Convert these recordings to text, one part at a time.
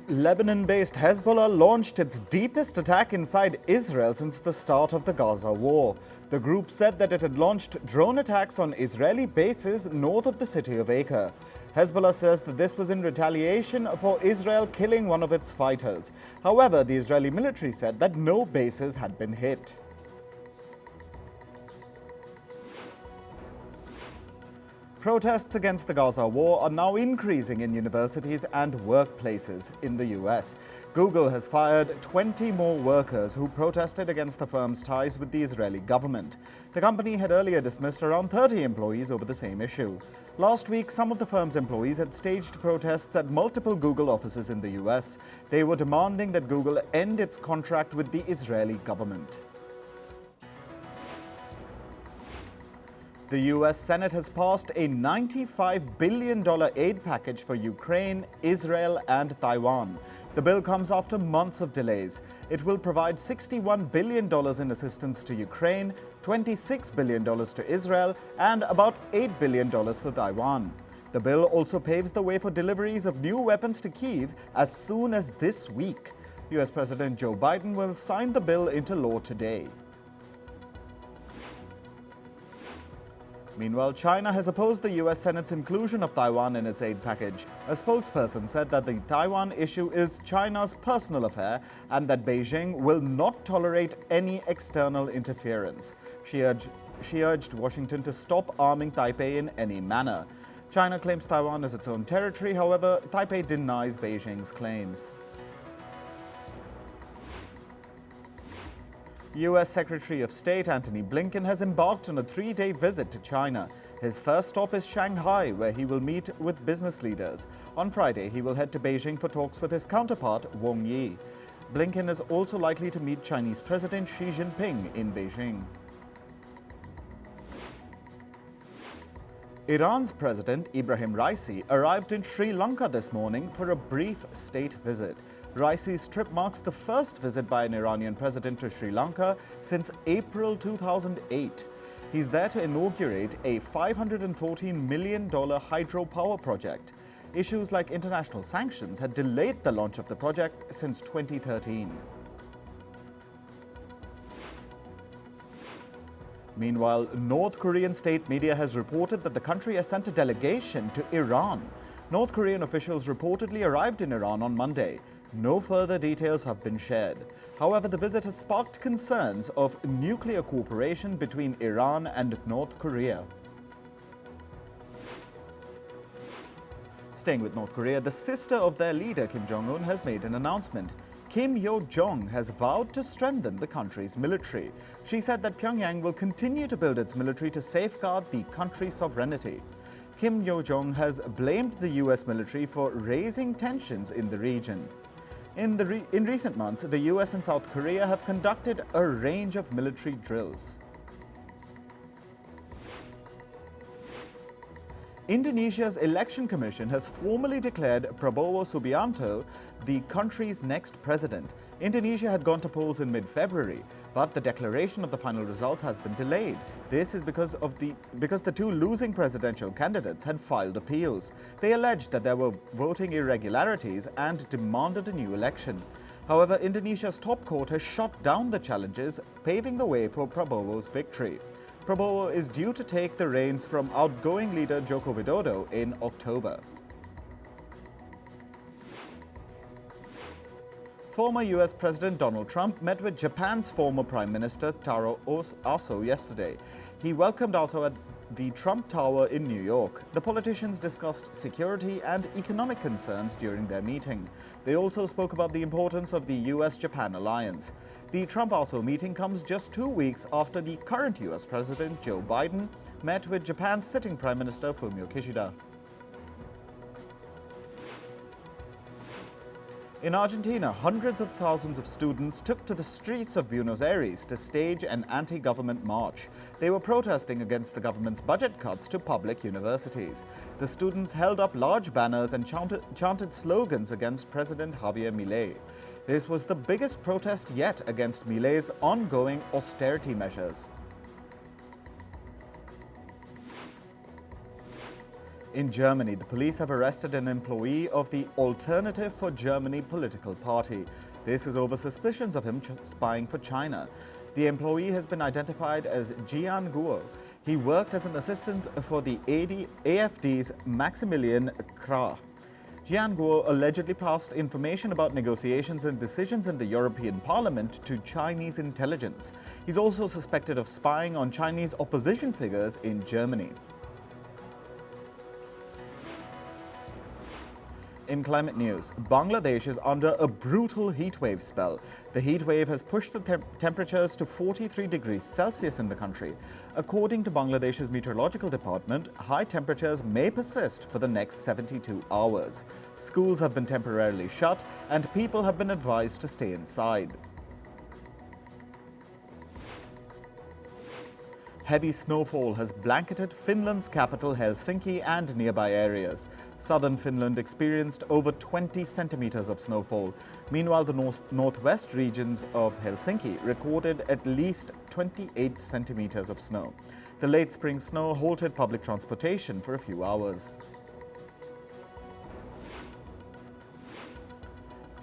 Lebanon-based Hezbollah launched its deepest attack inside Israel since the start of the Gaza war. The group said that it had launched drone attacks on Israeli bases north of the city of Acre. Hezbollah says that this was in retaliation for Israel killing one of its fighters. However, the Israeli military said that no bases had been hit. Protests against the Gaza war are now increasing in universities and workplaces in the US. Google has fired 20 more workers who protested against the firm's ties with the Israeli government. The company had earlier dismissed around 30 employees over the same issue. Last week, some of the firm's employees had staged protests at multiple Google offices in the US. They were demanding that Google end its contract with the Israeli government. The US Senate has passed a $95 billion aid package for Ukraine, Israel, and Taiwan. The bill comes after months of delays. It will provide $61 billion in assistance to Ukraine, $26 billion to Israel, and about $8 billion to Taiwan. The bill also paves the way for deliveries of new weapons to Kyiv as soon as this week. US President Joe Biden will sign the bill into law today. Meanwhile, China has opposed the US Senate's inclusion of Taiwan in its aid package. A spokesperson said that the Taiwan issue is China's personal affair and that Beijing will not tolerate any external interference. She urged Washington to stop arming Taipei in any manner. China claims Taiwan as its own territory. However, Taipei denies Beijing's claims. US Secretary of State Antony Blinken has embarked on a 3-day visit to China. His first stop is Shanghai, where he will meet with business leaders. On Friday, he will head to Beijing for talks with his counterpart, Wang Yi. Blinken is also likely to meet Chinese President Xi Jinping in Beijing. Iran's President Ibrahim Raisi arrived in Sri Lanka this morning for a brief state visit. Raisi's trip marks the first visit by an Iranian president to Sri Lanka since April 2008. He's there to inaugurate a $514 million hydropower project. Issues like international sanctions had delayed the launch of the project since 2013. Meanwhile, North Korean state media has reported that the country has sent a delegation to Iran. North Korean officials reportedly arrived in Iran on Monday. No further details have been shared. However, the visit has sparked concerns of nuclear cooperation between Iran and North Korea. Staying with North Korea, the sister of their leader Kim Jong-un has made an announcement. Kim Yo-jong has vowed to strengthen the country's military. She said that Pyongyang will continue to build its military to safeguard the country's sovereignty. Kim Yo-jong has blamed the US military for raising tensions in the region. In recent months, the US and South Korea have conducted a range of military drills. Indonesia's election commission has formally declared Prabowo Subianto the country's next president. Indonesia had gone to polls in mid-February, but the declaration of the final results has been delayed. This is because the two losing presidential candidates had filed appeals. They alleged that there were voting irregularities and demanded a new election. However, Indonesia's top court has shot down the challenges, paving the way for Prabowo's victory. Prabowo is due to take the reins from outgoing leader Joko Widodo in October. Former US President Donald Trump met with Japan's former Prime Minister Taro Aso yesterday. He welcomed Aso at the Trump Tower in New York. The politicians discussed security and economic concerns during their meeting. They also spoke about the importance of the US-Japan alliance. The Trump-Aso meeting comes just 2 weeks after the current US President Joe Biden met with Japan's sitting Prime Minister Fumio Kishida. In Argentina, hundreds of thousands of students took to the streets of Buenos Aires to stage an anti-government march. They were protesting against the government's budget cuts to public universities. The students held up large banners and chanted slogans against President Javier Milei. This was the biggest protest yet against Milei's ongoing austerity measures. In Germany, the police have arrested an employee of the Alternative for Germany political party. This is over suspicions of him spying for China. The employee has been identified as Jian Guo. He worked as an assistant for the AfD's Maximilian Krah. Jian Guo allegedly passed information about negotiations and decisions in the European Parliament to Chinese intelligence. He's also suspected of spying on Chinese opposition figures in Germany. In climate news, Bangladesh is under a brutal heatwave spell. The heatwave has pushed the temperatures to 43 degrees Celsius in the country. According to Bangladesh's meteorological department, high temperatures may persist for the next 72 hours. Schools have been temporarily shut and people have been advised to stay inside. Heavy snowfall has blanketed Finland's capital Helsinki and nearby areas. Southern Finland experienced over 20 centimeters of snowfall. Meanwhile, the northwest regions of Helsinki recorded at least 28 centimeters of snow. The late spring snow halted public transportation for a few hours.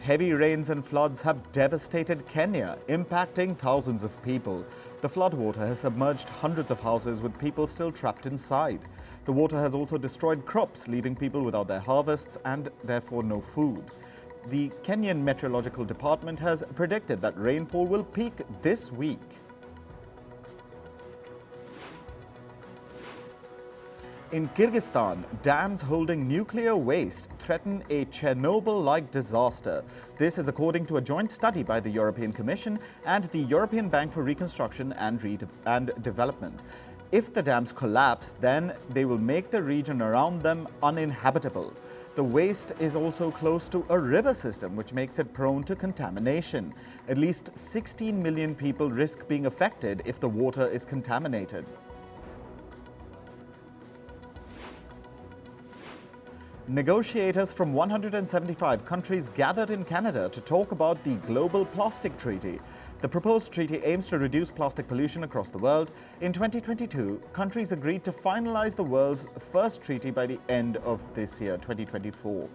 Heavy rains and floods have devastated Kenya, impacting thousands of people. The floodwater has submerged hundreds of houses with people still trapped inside. The water has also destroyed crops, leaving people without their harvests and therefore no food. The Kenyan Meteorological Department has predicted that rainfall will peak this week. In Kyrgyzstan, dams holding nuclear waste threaten a Chernobyl-like disaster. This is according to a joint study by the European Commission and the European Bank for Reconstruction and Development. If the dams collapse, then they will make the region around them uninhabitable. The waste is also close to a river system, which makes it prone to contamination. At least 16 million people risk being affected if the water is contaminated. Negotiators from 175 countries gathered in Canada to talk about the Global Plastic Treaty. The proposed treaty aims to reduce plastic pollution across the world. In 2022, countries agreed to finalize the world's first treaty by the end of this year, 2024.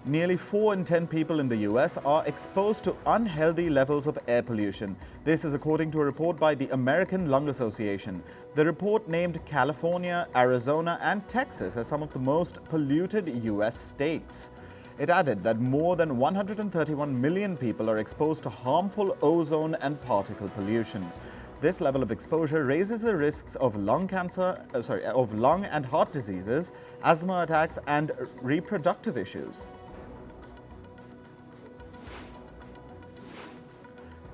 Nearly 4 in 10 people in the US are exposed to unhealthy levels of air pollution. This is according to a report by the American Lung Association. The report named California, Arizona, and Texas as some of the most polluted US states. It added that more than 131 million people are exposed to harmful ozone and particle pollution. This level of exposure raises the risks of lung and heart diseases, asthma attacks, and reproductive issues.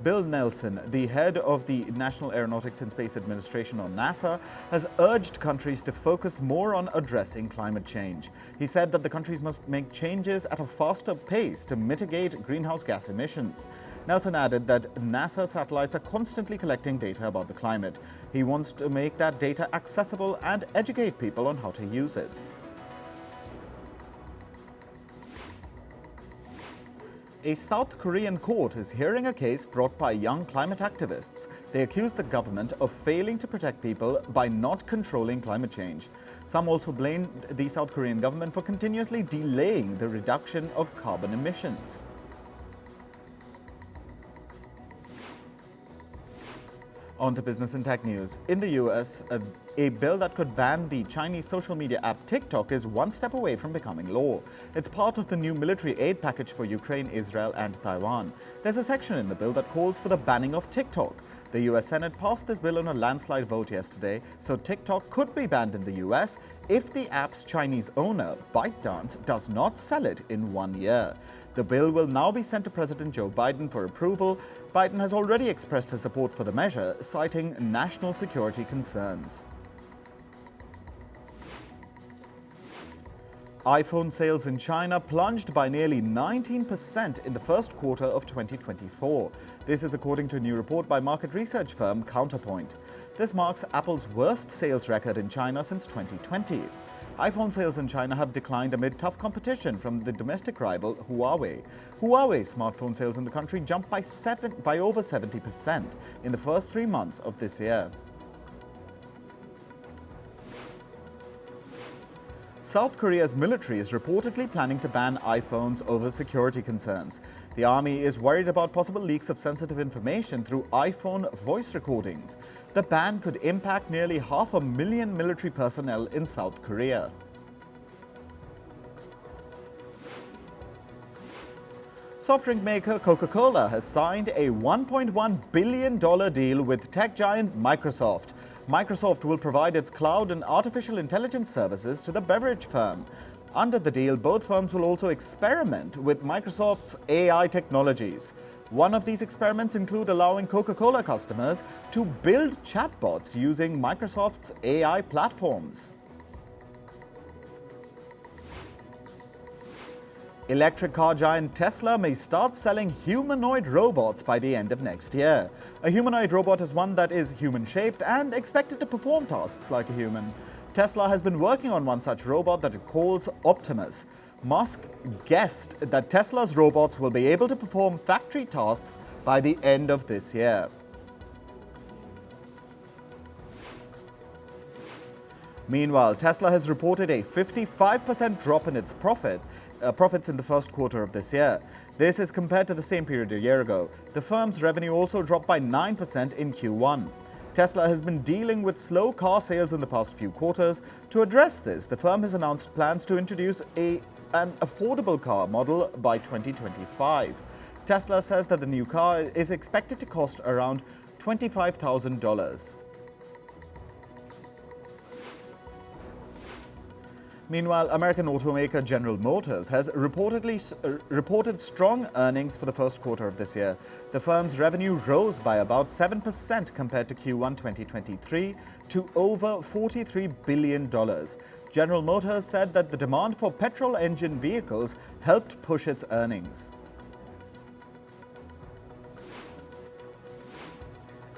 Bill Nelson, the head of the National Aeronautics and Space Administration, or NASA, has urged countries to focus more on addressing climate change. He said that the countries must make changes at a faster pace to mitigate greenhouse gas emissions. Nelson added that NASA satellites are constantly collecting data about the climate. He wants to make that data accessible and educate people on how to use it. A South Korean court is hearing a case brought by young climate activists. They accuse the government of failing to protect people by not controlling climate change. Some also blamed the South Korean government for continuously delaying the reduction of carbon emissions. On to business and tech news. In the US, a bill that could ban the Chinese social media app TikTok is one step away from becoming law. It's part of the new military aid package for Ukraine, Israel, and Taiwan. There's a section in the bill that calls for the banning of TikTok. The US Senate passed this bill on a landslide vote yesterday, so TikTok could be banned in the US if the app's Chinese owner, ByteDance, does not sell it in 1 year. The bill will now be sent to President Joe Biden for approval. Biden has already expressed his support for the measure, citing national security concerns. iPhone sales in China plunged by nearly 19% in the first quarter of 2024. This is according to a new report by market research firm Counterpart. This marks Apple's worst sales record in China since 2020. iPhone sales in China have declined amid tough competition from the domestic rival Huawei. Huawei's smartphone sales in the country jumped by over 70% in the first 3 months of this year. South Korea's military is reportedly planning to ban iPhones over security concerns. The army is worried about possible leaks of sensitive information through iPhone voice recordings. The ban could impact nearly 500,000 military personnel in South Korea. Soft drink maker Coca-Cola has signed a $1.1 billion deal with tech giant Microsoft. Microsoft will provide its cloud and artificial intelligence services to the beverage firm. Under the deal, both firms will also experiment with Microsoft's AI technologies. One of these experiments include allowing Coca-Cola customers to build chatbots using Microsoft's AI platforms. Electric car giant Tesla may start selling humanoid robots by the end of next year. A humanoid robot is one that is human-shaped and expected to perform tasks like a human. Tesla has been working on one such robot that it calls Optimus. Musk guessed that Tesla's robots will be able to perform factory tasks by the end of this year. Meanwhile, Tesla has reported a 55% drop in its profits in the first quarter of this year. This is compared to the same period a year ago. The firm's revenue also dropped by 9% in Q1. Tesla has been dealing with slow car sales in the past few quarters. To address this, the firm has announced plans to introduce an affordable car model by 2025. Tesla says that the new car is expected to cost around $25,000. Meanwhile, American automaker General Motors has reported strong earnings for the first quarter of this year. The firm's revenue rose by about 7% compared to Q1 2023 to over $43 billion. General Motors said that the demand for petrol engine vehicles helped push its earnings.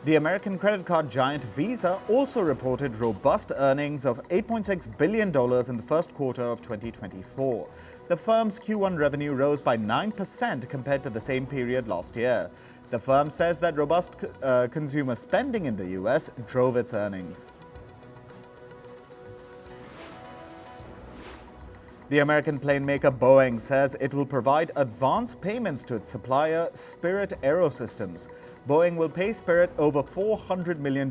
The American credit card giant Visa also reported robust earnings of $8.6 billion in the first quarter of 2024. The firm's Q1 revenue rose by 9% compared to the same period last year. The firm says that robust consumer spending in the US drove its earnings. The American plane maker Boeing says it will provide advance payments to its supplier Spirit AeroSystems. Boeing will pay Spirit over $400 million.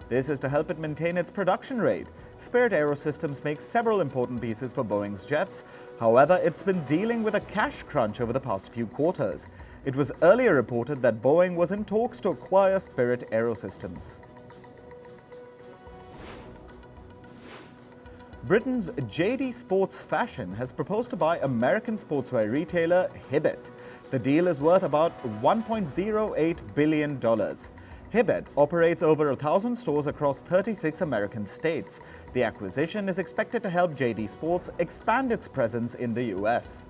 This is to help it maintain its production rate. Spirit AeroSystems makes several important pieces for Boeing's jets. However, it's been dealing with a cash crunch over the past few quarters. It was earlier reported that Boeing was in talks to acquire Spirit AeroSystems. Britain's JD Sports Fashion has proposed to buy American sportswear retailer Hibbett. The deal is worth about $1.08 billion. Hibbett operates over 1,000 stores across 36 American states. The acquisition is expected to help JD Sports expand its presence in the US.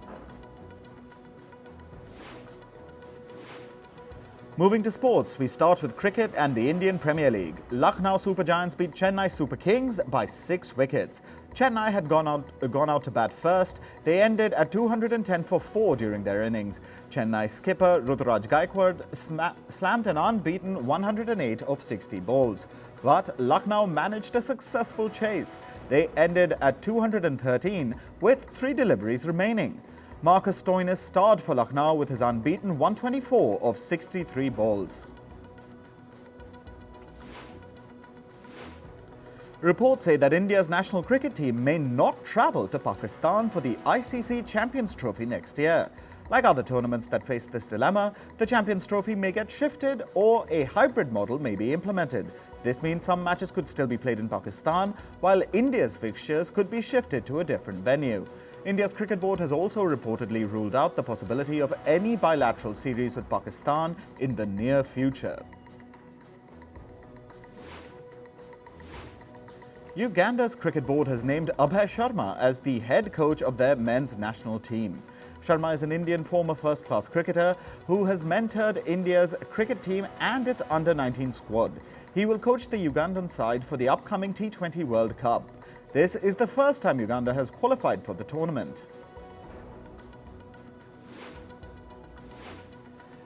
Moving to sports, we start with cricket and the Indian Premier League. Lucknow Super Giants beat Chennai Super Kings by 6 wickets. Chennai had gone out to bat first. They ended at 210 for 4 during their innings. Chennai skipper Ruturaj Gaikwad slammed an unbeaten 108 of 60 balls. But Lucknow managed a successful chase. They ended at 213 with 3 deliveries remaining. Marcus Stoinis starred for Lucknow with his unbeaten 124 of 63 balls. Reports say that India's national cricket team may not travel to Pakistan for the ICC Champions Trophy next year. Like other tournaments that face this dilemma, the Champions Trophy may get shifted or a hybrid model may be implemented. This means some matches could still be played in Pakistan, while India's fixtures could be shifted to a different venue. India's cricket board has also reportedly ruled out the possibility of any bilateral series with Pakistan in the near future. Uganda's cricket board has named Abhay Sharma as the head coach of their men's national team. Sharma is an Indian former first-class cricketer who has mentored India's cricket team and its under-19 squad. He will coach the Ugandan side for the upcoming T20 World Cup. This is the first time Uganda has qualified for the tournament.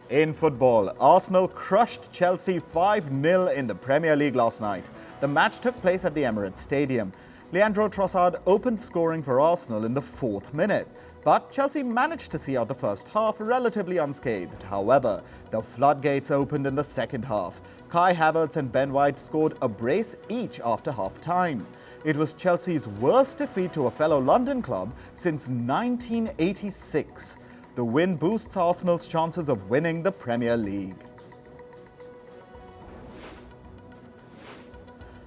In football, Arsenal crushed Chelsea 5-0 in the Premier League last night. The match took place at the Emirates Stadium. Leandro Trossard opened scoring for Arsenal in the 4th minute, but Chelsea managed to see out the first half relatively unscathed. However, the floodgates opened in the second half. Kai Havertz and Ben White scored a brace each after half-time. It was Chelsea's worst defeat to a fellow London club since 1986. The win boosts Arsenal's chances of winning the Premier League.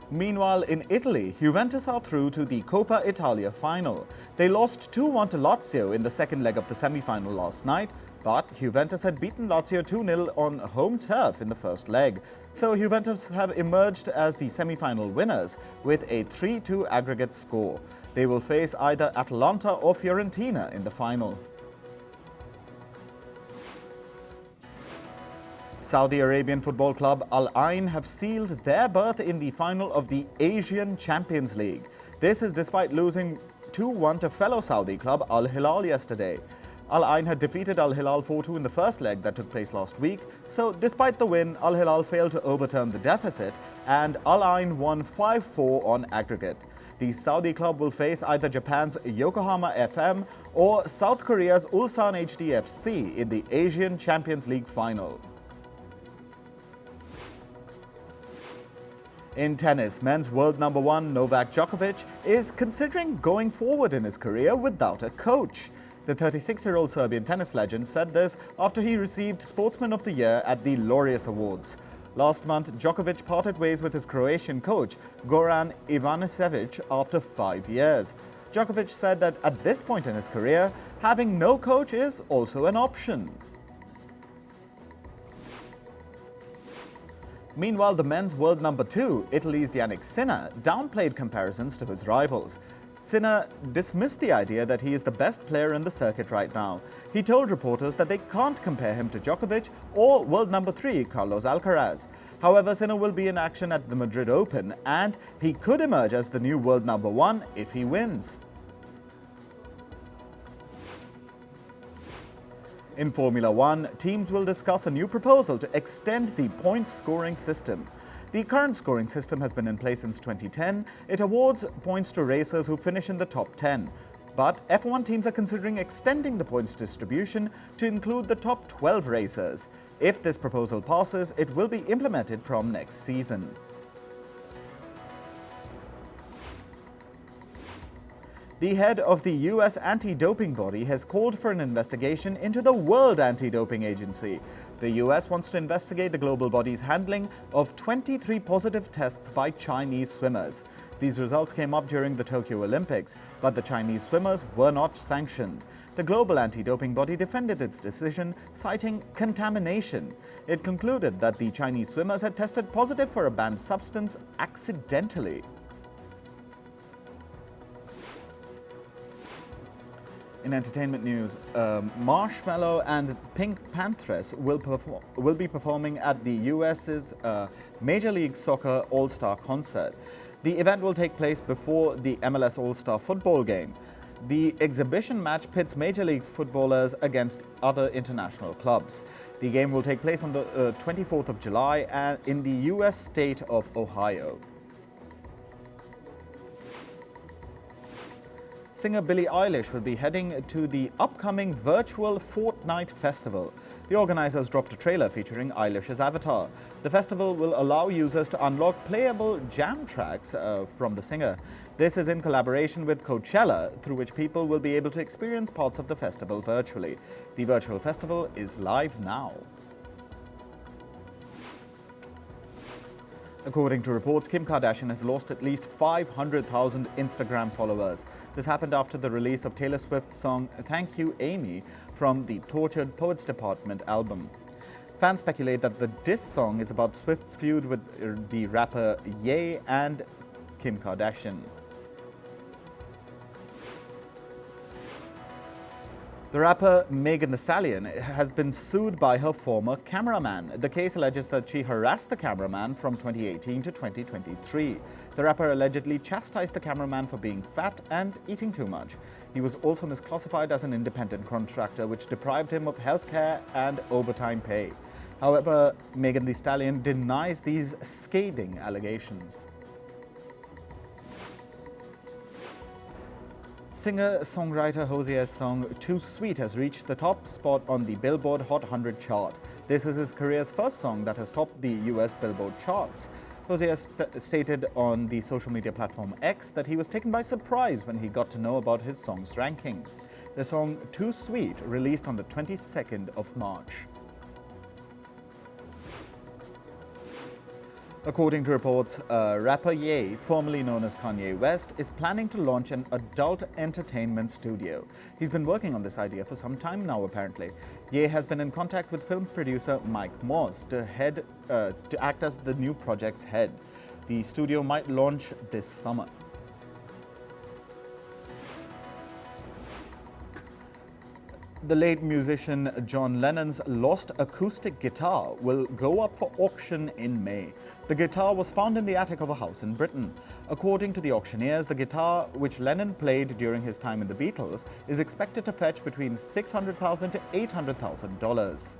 Meanwhile, in Italy, Juventus are through to the Coppa Italia final. They lost 2-1 to Lazio in the second leg of the semi-final last night, but Juventus had beaten Lazio 2-0 on home turf in the first leg. So Juventus have emerged as the semi-final winners with a 3-2 aggregate score. They will face either Atalanta or Fiorentina in the final. Saudi Arabian football club Al Ain have sealed their berth in the final of the Asian Champions League. This is despite losing 2-1 to fellow Saudi club Al Hilal yesterday. Al Ain had defeated Al Hilal 4-2 in the first leg that took place last week, so despite the win, Al Hilal failed to overturn the deficit and Al Ain won 5-4 on aggregate. The Saudi club will face either Japan's Yokohama FM or South Korea's Ulsan HDFC in the Asian Champions League final. In tennis, men's world number 1 Novak Djokovic is considering going forward in his career without a coach. The 36-year-old Serbian tennis legend said this after he received Sportsman of the Year at the Laureus Awards. Last month, Djokovic parted ways with his Croatian coach, Goran Ivanisevic, after 5 years. Djokovic said that at this point in his career, having no coach is also an option. Meanwhile, the men's world number 2, Italy's Yannick Sinner, downplayed comparisons to his rivals. Sinner dismissed the idea that he is the best player in the circuit right now. He told reporters that they can't compare him to Djokovic or world number 3, Carlos Alcaraz. However, Sinner will be in action at the Madrid Open and he could emerge as the new world number 1 if he wins. In Formula One, teams will discuss a new proposal to extend the points scoring system. The current scoring system has been in place since 2010. It awards points to racers who finish in the top 10. But F1 teams are considering extending the points distribution to include the top 12 racers. If this proposal passes, it will be implemented from next season. The head of the US anti-doping body has called for an investigation into the World Anti-Doping Agency. The US wants to investigate the global body's handling of 23 positive tests by Chinese swimmers. These results came up during the Tokyo Olympics, but the Chinese swimmers were not sanctioned. The global anti-doping body defended its decision, citing contamination. It concluded that the Chinese swimmers had tested positive for a banned substance accidentally. In entertainment news, Marshmello and Pink Panthers will be performing at the US's Major League Soccer All-Star concert. The event will take place before the MLS All-Star football game. The exhibition match pits Major League footballers against other international clubs. The game will take place on the 24th of July in the US state of Ohio. Singer Billie Eilish will be heading to the upcoming virtual Fortnite festival. The organizers dropped a trailer featuring Eilish's avatar. The festival will allow users to unlock playable jam tracks from the singer. This is in collaboration with Coachella, through which people will be able to experience parts of the festival virtually. The virtual festival is live now. According to reports, Kim Kardashian has lost at least 500,000 Instagram followers. This happened after the release of Taylor Swift's song Thank You Amy from the Tortured Poets Department album. Fans speculate that the diss song is about Swift's feud with the rapper Ye and Kim Kardashian. The rapper Megan Thee Stallion has been sued by her former cameraman. The case alleges that she harassed the cameraman from 2018 to 2023. The rapper allegedly chastised the cameraman for being fat and eating too much. He was also misclassified as an independent contractor, which deprived him of healthcare and overtime pay. However, Megan Thee Stallion denies these scathing allegations. Singer-songwriter Hozier's song Too Sweet has reached the top spot on the Billboard Hot 100 chart. This is his career's first song that has topped the US Billboard charts. Hozier stated on the social media platform X that he was taken by surprise when he got to know about his song's ranking. The song Too Sweet released on the 22nd of March. According to reports, rapper Ye, formerly known as Kanye West, is planning to launch an adult entertainment studio. He's been working on this idea for some time now, apparently. Ye has been in contact with film producer Mike Morse to act as the new project's head. The studio might launch this summer. The late musician John Lennon's lost acoustic guitar will go up for auction in May. The guitar was found in the attic of a house in Britain. According to the auctioneers, the guitar, which Lennon played during his time in the Beatles, is expected to fetch between $600,000 to $800,000.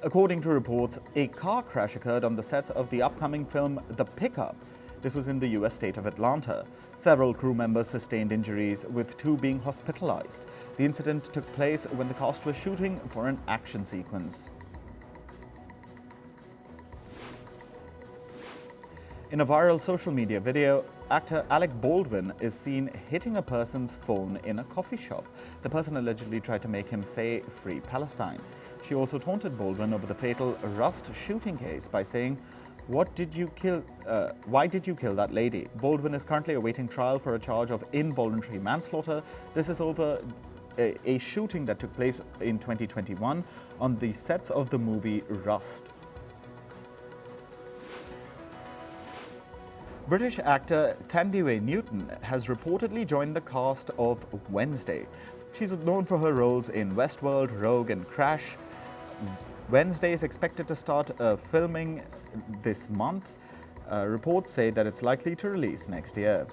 According to reports, a car crash occurred on the sets of the upcoming film The Pickup. This was in the US state of Atlanta. Several crew members sustained injuries, with 2 being hospitalized. The incident took place when the cast was shooting for an action sequence. In a viral social media video, actor Alec Baldwin is seen hitting a person's phone in a coffee shop. The person allegedly tried to make him say "Free Palestine." She also taunted Baldwin over the fatal Rust shooting case by saying, why did you kill that lady? Baldwin is currently awaiting trial for a charge of involuntary manslaughter. This is over a shooting that took place in 2021 on the sets of the movie Rust. British actor Thandie Newton has reportedly joined the cast of Wednesday. She's known for her roles in Westworld, Rogue and Crash. Wednesday is expected to start filming this month. Reports say that it's likely to release next year.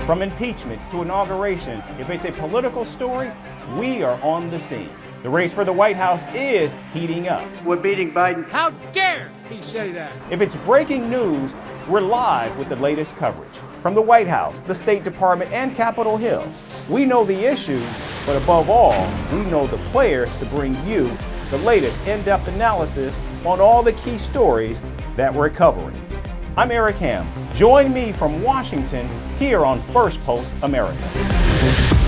From impeachments to inaugurations, if it's a political story, we are on the scene. The race for the White House is heating up. We're beating Biden. How dare he say that? If it's breaking news, we're live with the latest coverage. From the White House, the State Department, and Capitol Hill, we know the issues, but above all, we know the players to bring you the latest in-depth analysis on all the key stories that we're covering. I'm Eric Ham. Join me from Washington here on Firstpost America.